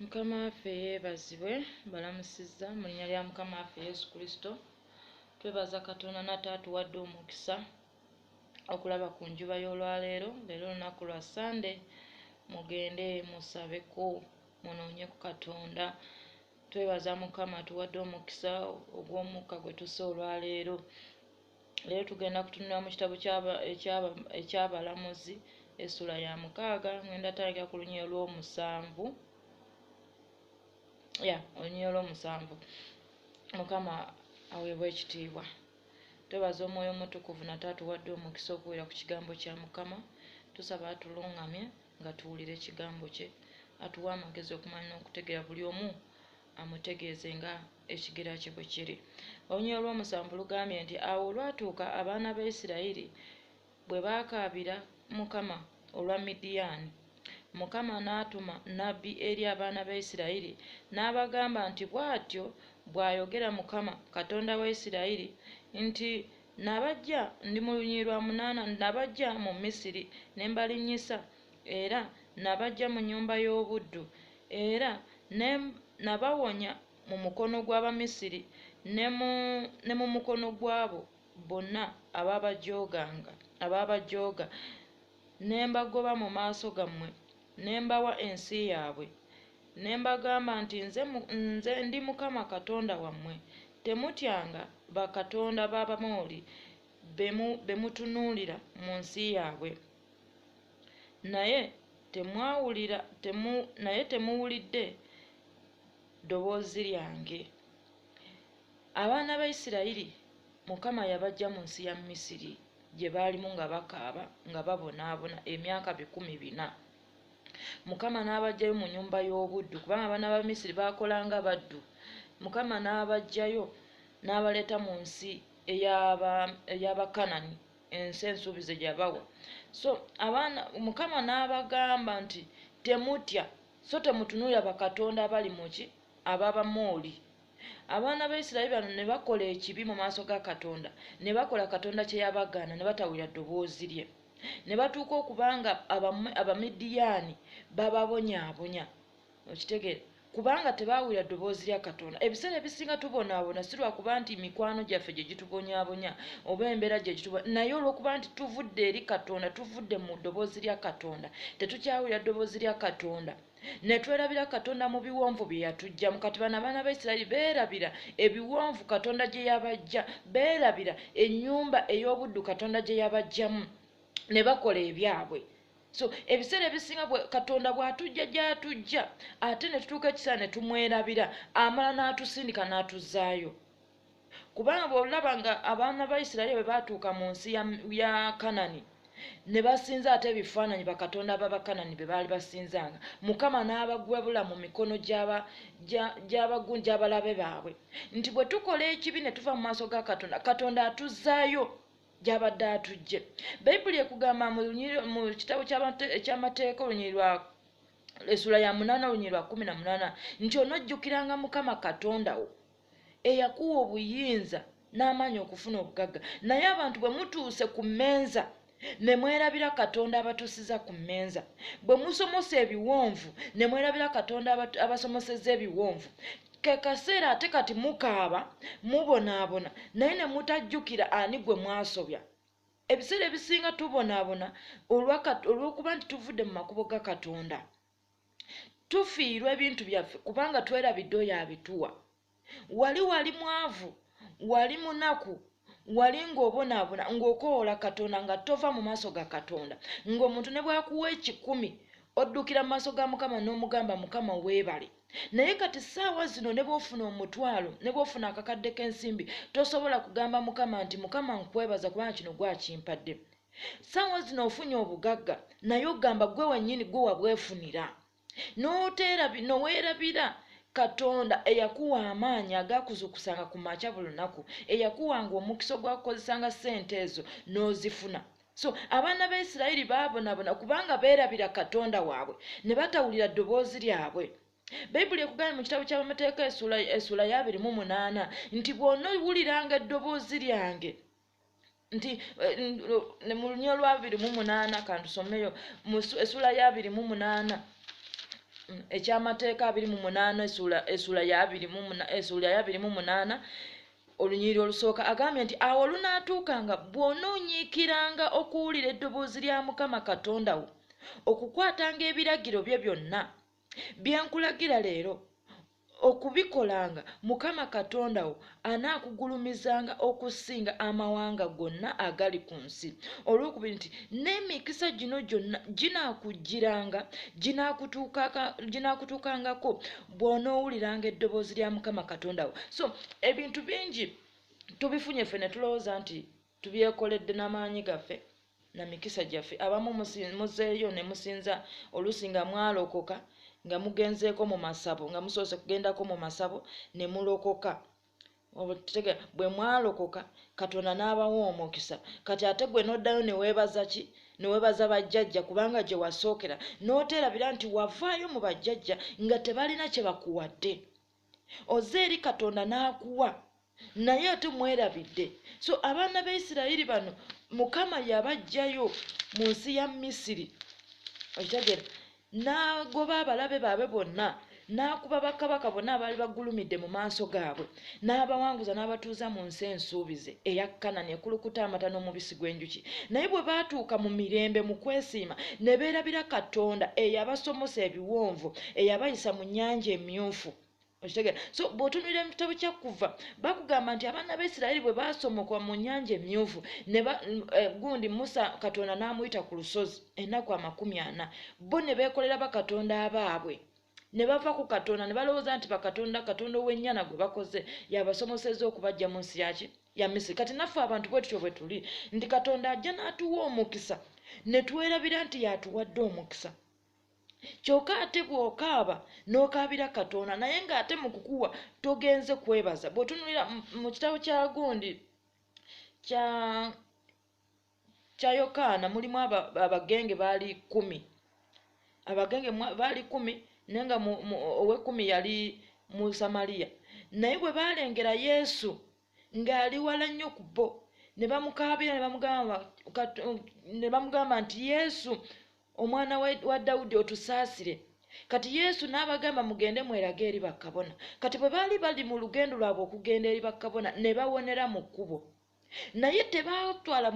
Mukama waffe yeebazibwe balamusizza mu linnya lya Mukama waffe Yesu Kristo. Twebaza Katonda n'ataatuwadde omukisa okulaba ku njuba y'olwaleero. Leero lunaku lwa Sande, mugende musabeko munoonye ku Katonda. Twebaza Mukama atuwadde omukisa ogw'omukka gwe tusse olwaleero. Leero tugenda kutunula mu kitabo eky'Abalamuzi essula ya 6, ngenda tandika ku lunyiriri olw'omusanvu. Olunyiriri olw'omusanvu. Mukama aweebwe ekitiibwa. Twebaza Omwoyo Omutukuvu nate atuwadde omukisa okuwera ku kigambo kya Mukama. Tusaba atuluŋŋamye nga tuwulira ekigambo kye, atuwa amagezi okumanya n'okutegeera, buli omu amutegeeze nga ekigera kye bwe kiri. Olunyiriri olw'omusanvu lugambye nti awo olwatuuka abaana ba Isirayiri bwe baakaabira Mukama olwa Midiyaani, Mukama n'atuma nnabbi eri abaana ba Isirayiri n'abagamba nti bw'atyo bw'ayogera Mukama Katonda wa Isirayiri nti nabajja ndi mu lunyiriri lwa 8, nabajja mu Misiri ne mbalinnyisa, era nabajja mu nnyumba y'obuddu, era nabawonya mu mukono gw'Abamisiri ne mu mukono gw'abo bonna abaabajooga, ne mbagoba mu maaso gammwe, ne mbawa ensi yaabwe. Ne mbagamba nti nze ndi Mukama Katonda wammwe. Temutyanga bakatonda b'Abamoli be mutunuulira mu nsi yaabwe. Naye temuwulidde ddoboozi lyange. Abaana ba Isirayiri Mukama yabaggya mu nsi ya Misiri gye baalimu nga bakaaba nga babonaabona emyaka 400. Mukama n'abaggyayo mu nnyumba y'obuddu, kubanga abaana ba Misiri baakolanga baddu. Mukama n'abaggyayo n'abaleeta mu nsi ey'Abakanani, ensi ensuubize gye yabawa. So Mukama n'abagamba nti temutya, so temutunuulira bakatonda abali muki ab'Abamooli. Abaana ba Isirayiri bano ne bakola ekibi mu maaso ga Katonda, ne bakola Katonda kye yabagaana, ne batawulira ddoboozi lye. Ne batuuka okubanga Abamidiyaani bababonyaabonya. Okitegeera? Kubanga tebaawulira ddoboozi lya Katonda. Ebiseera ebisinga tubonaabona si lwakuba nti mikwano gyaffe gye gitubonyaabonya oba embeera gye gitubona, naye olw'okuba nti tuvudde eri Katonda, tuvudde mu ddoboozi lya Katonda, tetukyawulira ddoboozi lya Katonda, ne twerabira Katonda mu biwonvu bye yatuggyamu. Kati bano abaana ba Isirayiri beerabira ebiwonvu Katonda gye yabaggya, beerabira ennyumba ey'obuddu Katonda gye yabaggyamu, ne bakola ebyabwe. So ebiseera ebisinga Katonda bw'atujja gy'atujja, ate ne tutuuka ekiseera ne tumwerabira, amala n'atusindika n'atuzzaayo. Kubanga bw'olaba nga abaana ba Isirayiri bwe baatuuka mu nsi ya Kanani, ne basinza ate ebifaananyi bakatonda b'Abakanani be baali basinzanga, Mukama n'abagwebula mu mikono gy'abalabe baabwe, nti bwe tukola ekibi ne tuva mu maaso ga Katonda, Katonda atuzzaayo gy'abadde atujje. Bayibuli ekugamba mu kitabo eky'amateeka essula ya 8 olunyiriri lwa 18 nti onojjukiranga Mukama Katonda wo eyakuwa obuyinza n'amaanyi okufuna obugagga. Naye abantu bwe mutuuse ku mmenza ne mwerabira Katonda abatuusiza ku mmenza, bwe musomosa ebiwonvu ne mwerabira Katonda abasomoseza ebiwonvu, ke kaseera ate kati mukaaba mubonaabona naye ne mutajjukira ani gwe mwasobya. Ebiseera ebisinga tubonaabona olw'okuba nti tuvudde mu makubo ga Katonda, tufiirwa ebintu byaffe kubanga twerabidde oyo abituwa. Wali mwavu, wali munaku, wali ng'obonaabona ng'okoola Katonda nga tova mu maaso ga Katonda, ng'omuntu ne bw'akuwa 10 oddukira mu maaso ga Mukama n'omugamba Mukama weebale. Naye kati ssaawa zino ne bw'ofuna omutwalo, ne bw'ofuna akakadde k'ensimbi, tosobola kugamba Mukama nti Mukama nkwebaza kubanga kino gwakimpadde. Ssaawa zino ofunye obugagga, naye ogamba gwe wennyini gwe wabwefunira, n'oweerabira Katonda eyakuwa amaanyi agakuzukusanga ku makya buli lunaku, eyakuwanga omukisa ogwakukozesanga ssente ezo n'ozifuna. So abaana ba Isirayiri baabonaabona kubanga beerabira Katonda waabwe ne batawulira ddoboozi lyabwe. Bayibuli ekugambye mu kitabo ky'Amateeka essula ya 28 nti bw'onowuliranga eddoboozi lyange, nti mu lunyiriri lwa 28 kantusomeyo mu essula ya 28 ekyamateeka 28 essula ya 28 olunyiriri olusooka agambye nti awo olunaatuukanga bw'onoonyiikiranga okuwulira eddoboozi lya Mukama Katonda wo okukwatanga ebiragiro bye byonna bye nkulagira leero okubikolanga, Mukama Katonda wo anaakugulumizanga okusinga amawanga gonna agali ku nsi. Olwokubiri nti n'emikisa gino gyonna ginaakujjiranga ginaakutuukangako bw'onoowuliranga eddoboozi lya Mukama Katonda wo. So ebintu bingi tubifunye ffe ne tulowooza nti tubyekoledde n'amaanyi gaffe na mikisa gyaffe. Abamu muzeeyo ne musinza oluusi nga mwalokoka nga mugenzeeko mu masabo nga musoose kugendako mu masabo ne mulokoka. Bwe mwalokoka Katonda n'abawa omukisa, kati ate gwe n'oddayo ne weebaza ki? Ne weebaza bajjajja kubanga gye wasookera n'oteerabira nti wavaayo mu bajjajja nga tebalina kye bakuwadde. Oze eri Katonda n'akuwa naye ate mwerabidde. So abaana b'Isirayiri bano Mukama yabaggyayo mu nsi ya Misiri, okitegeera, n'agoba abalabe baabwe bonna, n'akuba bakabaka bonna abaali bagulumidde mu maaso gaabwe, n'abawanguza n'abatuuza mu nsi ensuubize eya Kanani ekulukuta amata n'omubisi gw'enjuki. Naye bwe baatuuka mu mirembe mu kwesiima ne beerabira Katonda eyabasomosa ebiwonvu, eyabayisa mu nnyanja emyufu. So bw'otunuulira mu kitabo kya Kuva bakugamba nti abaana b'Isirayiri bwe baasomoka mu nnyanja emyufu gundi Musa Katonda n'amuyita ku lusozi ennaku 40, bo ne beekolera bakatonda abaabwe ne bava ku Katonda ne balowooza nti Katonda ow'ennyana gwe bakoze yabasomosezza okubajja mu nsi ya Misiri. Kati naffe abantu bwe tutyo bwe tuli nti Katonda ajja n'atuwa omukisa ne twerabira nti yatuwadde omukisa. Kyokka ate bw'okaaba n'okaabira Katonda naye ng'ate mu kukuwa togenze kwebaza. Bw'otunuulira mu kitabo kya gundi kya Yokaana mulimu abagenge baali 10. Abagenge baali 10 naye nga ow'ekkumi yali mu Samaliya. Naye bwe baalengera Yesu ng'ali wala nnyo ku bo ne bamukaabira ne bamugamba nti Yesu omwana wa Dawudi otusaasire. Kati Yesu n'abagamba mugende mwerage eri bakabona. Kati bwe baali bali mu lugendo lwabwe okugenda eri bakabona ne bawonera mu kkubo, naye tebaatwala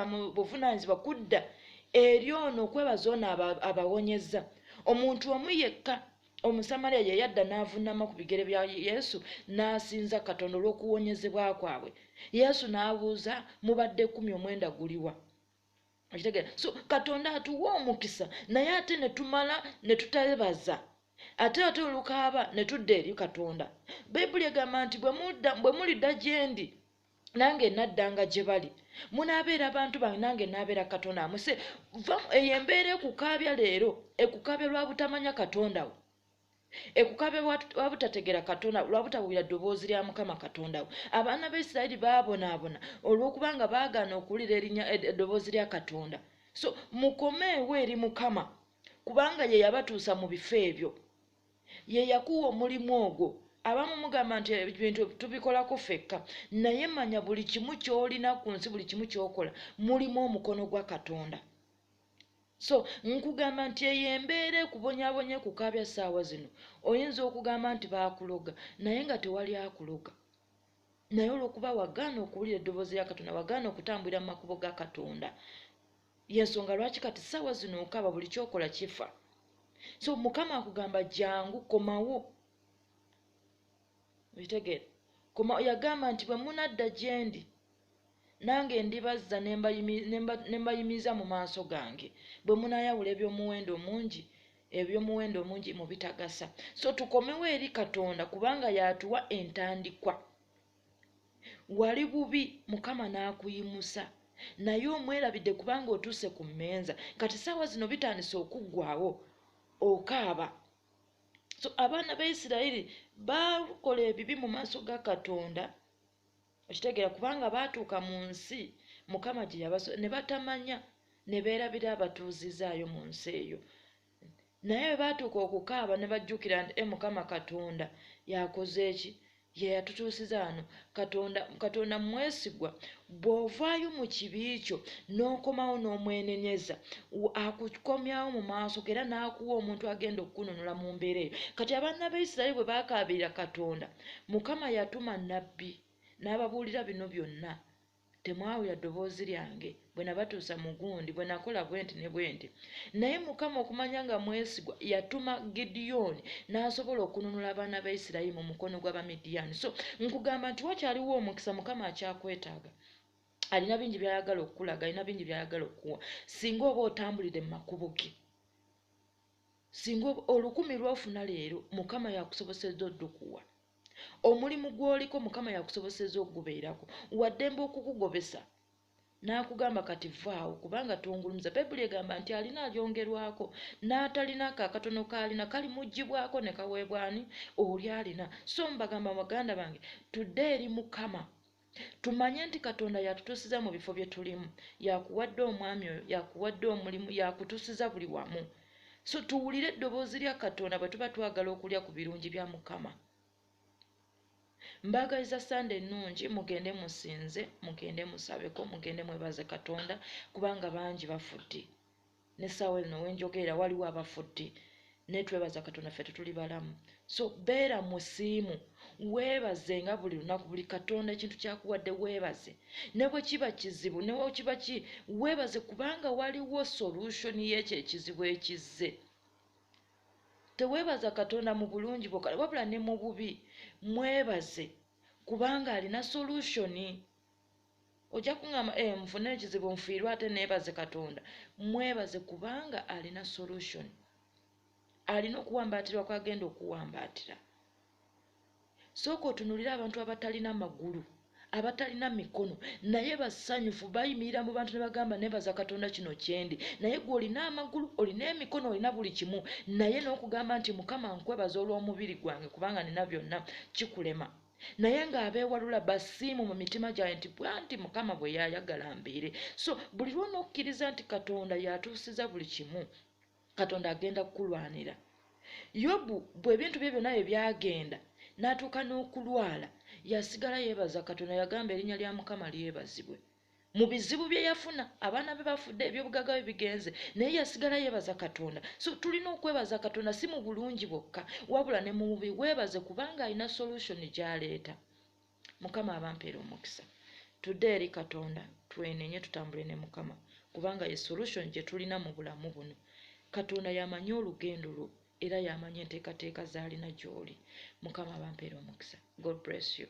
mu buvunaanyizibwa kudda eri ono okwebaza ono abawonyezza. Omuntu omu yekka Omusamaliya ye yadda n'avuunama ku bigere bya Yesu n'asinza Katonda olw'okuwonyezebwa kwabwe. Yesu n'abuuza mubadde 19 guliwa? So Katonda atuwa omukisa naye ate ne tumala ne tutabaza, ate olukaaba ne tudda eri Katonda. Bayibuli egamba nti bwe mulidda gye ndi nange naddanga gye bali, munaabeera abantu bange nange naabeera Katonda amwe. Eyo embeera ekukaabya leero, ekukaabya lwa butamanya Katonda wo, ekukaabya lwa butategera Katonda, lwa butabuulira ddoboozi lya Mukama Katonda wo. Abaana b'Isirayiri baabonaabona olw'okubanga baagaana okuwulira eddoboozi lya Katonda. So mukomeewo eri Mukama kubanga ye yabatuusa mu bifo ebyo, ye yakuwa omulimu ogwo. Abamu mugamba nti ebintu tubikolako ffekka, naye manya buli kimu ky'olina ku nsi, buli kimu ky'okola mulimu omukono gwa Katonda. So nkugamba nti eyo embeera ekubonyaabonye kukaabya ssaawa zino, oyinza okugamba nti baakuloga naye nga tewali akuloga. Naye olw'okuba wagaana okuwulira eddoboozi lya Katonda, wagaana okutambulira mu makubo ga Katonda, y'ensonga lwaki kati ssaawa zino okaaba buli kyokola kifa. So Mukama akugamba jangu komawo. Bitegeera, yagamba nti bwe munadda gye ndi nange ndibazza ne mbayimiriza mu maaso gange, bwe munaayawula eby'omuwendo omungi mu bitagasa. So tukomewo eri Katonda kubanga yatuwa entandikwa. Wali bubi Mukama n'akuyimusa naye omwerabidde kubanga otuuse ku mmenza. Kati ssaawa zino bitandise okuggwaawo, okaaba. So abaana b'Isirayiri baakola ebibi mu maaso ga Katonda, okitegeera, kubanga baatuuka mu nsi Mukama gye ne batamanya ne beerabira abatuuzizaayo mu nsi eyo. Naye bwe baatuuka okukaaba ne bajjukira nti Mukama Katonda yakoze eki? ye yatutuusiza wano. Katonda mwesigwa. Bw'ovaayo mu kibi kyo n'okomawo n'omwenenyeza, akukomyawo mu maaso era n'akuwa omuntu agenda okukununula mu mbeera eyo. Kati abaana b'Isirayiri bwe baakaabirira Katonda, Mukama yatuma nnabbi n'ababuulira bino byonna. Temwawulira ddoboozi lyange bwe nabatuusa mu gundi, bwe nakola bwenti ne bwenti. Naye Mukama okumanya nga mwesigwa yatuma Gidiyoni n'asobola okununula abaana ba Isirayiri mu mukono gw'Abamidiyaani. So nkugamba nti wakyaliwo omukisa, Mukama akyakwetaaga. Alina bingi by'ayagala okukulaga, alina bingi by'ayagala okuwa. Singa oba otambulire mu makubo ge, singa olukumi lw'ofuna leero, Mukama yakusobosezza oddukuwa. Omulimu gw'oliko Mukama yakusobosezza okugubeerako, waddembe okukugobesa n'akugamba kati vaawo kubanga tongulumuza. Bayibuli egamba nti alina alyongerwako, n'atalina akatono k'alina kalimuggyibwako ne kaweebwani oli alina. So mbagamba baganda bange, tudde eri Mukama tumanye nti Katonda yatutuusiza mu bifo bye tulimu, yakuwadde omwami oyo, yakuwadde omulimu, yakutuusiza buli wamu. So tuwulire eddoboozi lya Katonda bwe tuba twagala okulya ku birungi bya Mukama. Mbagaliza Sande ennungi, mugende musinze, mugende musabeko, mugende mwebaze Katonda kubanga bangi bafudde. N'essaawa eno wenjogerera waliwo abafudde. Naye twebaza Katonda ffe tetuli balamu. So beera musiimu, weebaze nga buli lunaku, buli Katonda ekintu kyakuwadde weebaze. Ne bwe kiba kizibu, ne bwe kiba weebaze kubanga waliwo solution y'ekyo ekizibu ekizze. Teweebaza Katonda mu bulungi bwokka, wabula ne mu bubi mwebaze kubanga alina solution. Ojja kuŋŋamba nfune ekizibu nfiirwe ate neebaze Katonda. Mwebaze kubanga alina solution. Alina okuwambaatirwa kwagenda okuwambaatira. Sooka otunuulira abantu abatalina magulu, abatalina mikono, naye basanyufu, bayimirira mu bantu ne bagamba neebaza Katonda kino kyendi. Naye gwe olina amagulu, olina emikono, olina buli kimu, naye n'okugamba nti Mukama nkwebaza olw'omubiri gwange kubanga nina byonna, kikulema. Naye ng'abeewalula basiimu mu mitima gyabwe nti bwanti Mukama bwe yayagala mbeere. So buli lwonna okkiriza nti Katonda yatuusiza buli kimu, Katonda agenda kukulwanira. Yobu bwe bintu bye byonna bye byagenda n'atuuka n'okulwala, yasigala yeebaza Katonda, yagamba erinnya lya Mukama lyebazibwe. Mu bizibu bye yafuna, abaana be bafudde, ebyobugagga bye bigenze, naye yasigala yeebaza Katonda. So tulina okwebaza Katonda si mu bulungi bwokka, wabula ne mu bubi weebaze kubanga alina solution gy'aleeta. Mukama abampeera omukisa. Tudde eri Katonda twenenye tutambule ne Mukama kubanga ye solution gye tulina mu bulamu buno. Katonda yamanyi olugendo lwo era yamanyi enteekateeka z'alina gy'oli. Mukama abampeera omukisa. God bless you.